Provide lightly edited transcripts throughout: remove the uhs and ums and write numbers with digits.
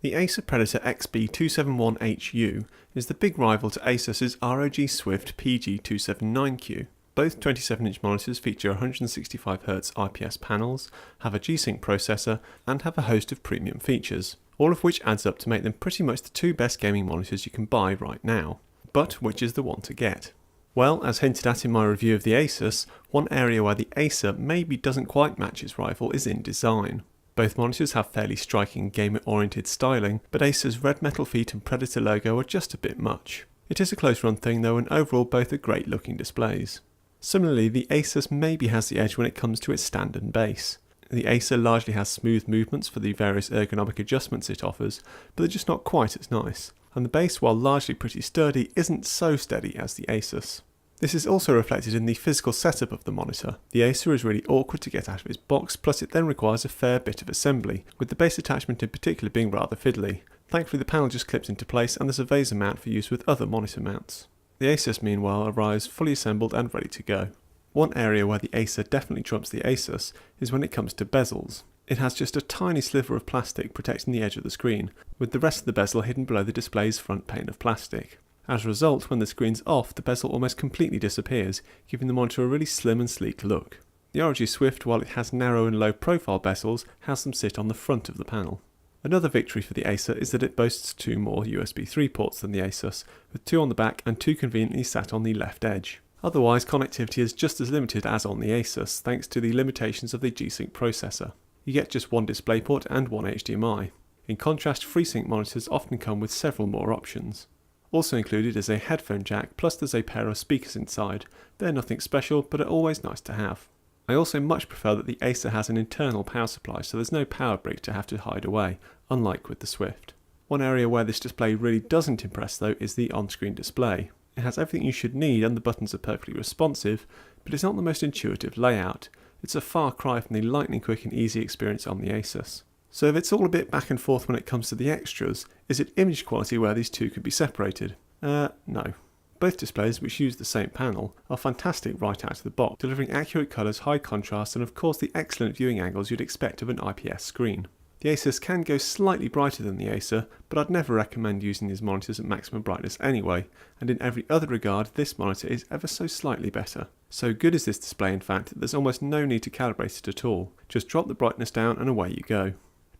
The Acer Predator XB271HU is the big rival to Asus's ROG Swift PG279Q. Both 27-inch monitors feature 165Hz IPS panels, have a G-Sync processor, and have a host of premium features, all of which adds up to make them pretty much the two best gaming monitors you can buy right now. But which is the one to get? Well, as hinted at in my review of the Asus, one area where the Acer maybe doesn't quite match its rival is in design. Both monitors have fairly striking gamer-oriented styling, but Acer's red metal feet and Predator logo are just a bit much. It is a close run thing though, and overall both are great looking displays. Similarly, the Asus maybe has the edge when it comes to its stand and base. The Acer largely has smooth movements for the various ergonomic adjustments it offers, but they're just not quite as nice. And the base, while largely pretty sturdy, isn't so steady as the Asus. This is also reflected in the physical setup of the monitor. The Acer is really awkward to get out of its box, plus it then requires a fair bit of assembly, with the base attachment in particular being rather fiddly. Thankfully the panel just clips into place and there's a VESA mount for use with other monitor mounts. The Asus meanwhile arrives fully assembled and ready to go. One area where the Acer definitely trumps the Asus is when it comes to bezels. It has just a tiny sliver of plastic protecting the edge of the screen, with the rest of the bezel hidden below the display's front pane of plastic. As a result, when the screen's off, the bezel almost completely disappears, giving the monitor a really slim and sleek look. The ROG Swift, while it has narrow and low profile bezels, has them sit on the front of the panel. Another victory for the Acer is that it boasts two more USB 3 ports than the Asus, with two on the back and two conveniently sat on the left edge. Otherwise, connectivity is just as limited as on the Asus, thanks to the limitations of the G-Sync processor. You get just one DisplayPort and one HDMI. In contrast, FreeSync monitors often come with several more options. Also included is a headphone jack, plus there's a pair of speakers inside. They're nothing special, but are always nice to have. I also much prefer that the Acer has an internal power supply, so there's no power brick to have to hide away, unlike with the Swift. One area where this display really doesn't impress though is the on-screen display. It has everything you should need and the buttons are perfectly responsive, but it's not the most intuitive layout. It's a far cry from the lightning quick and easy experience on the Asus. So if it's all a bit back and forth when it comes to the extras, is it image quality where these two could be separated? No. Both displays, which use the same panel, are fantastic right out of the box, delivering accurate colours, high contrast, and of course the excellent viewing angles you'd expect of an IPS screen. The Asus can go slightly brighter than the Acer, but I'd never recommend using these monitors at maximum brightness anyway, and in every other regard this monitor is ever so slightly better. So good is this display in fact that there's almost no need to calibrate it at all, just drop the brightness down and away you go.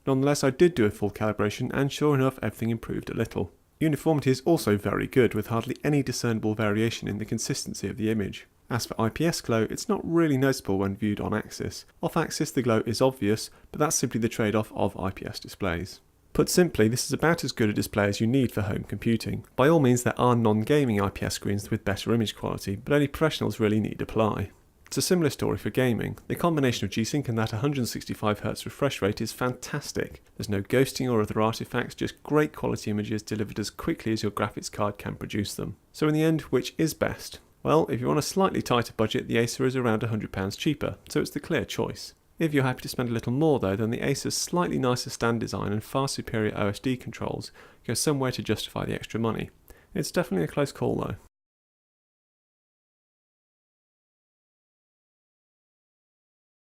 Nonetheless, I did do a full calibration and sure enough everything improved a little. Uniformity is also very good, with hardly any discernible variation in the consistency of the image. As for IPS glow, it's not really noticeable when viewed on axis. Off axis the glow is obvious, but that's simply the trade-off of IPS displays. Put simply, this is about as good a display as you need for home computing. By all means there are non-gaming IPS screens with better image quality, but only professionals really need apply. It's a similar story for gaming. The combination of G-Sync and that 165Hz refresh rate is fantastic. There's no ghosting or other artifacts, just great quality images delivered as quickly as your graphics card can produce them. So in the end, which is best? Well, if you're on a slightly tighter budget, the Acer is around £100 cheaper, so it's the clear choice. If you're happy to spend a little more though, then the Acer's slightly nicer stand design and far superior OSD controls go somewhere to justify the extra money. It's definitely a close call though.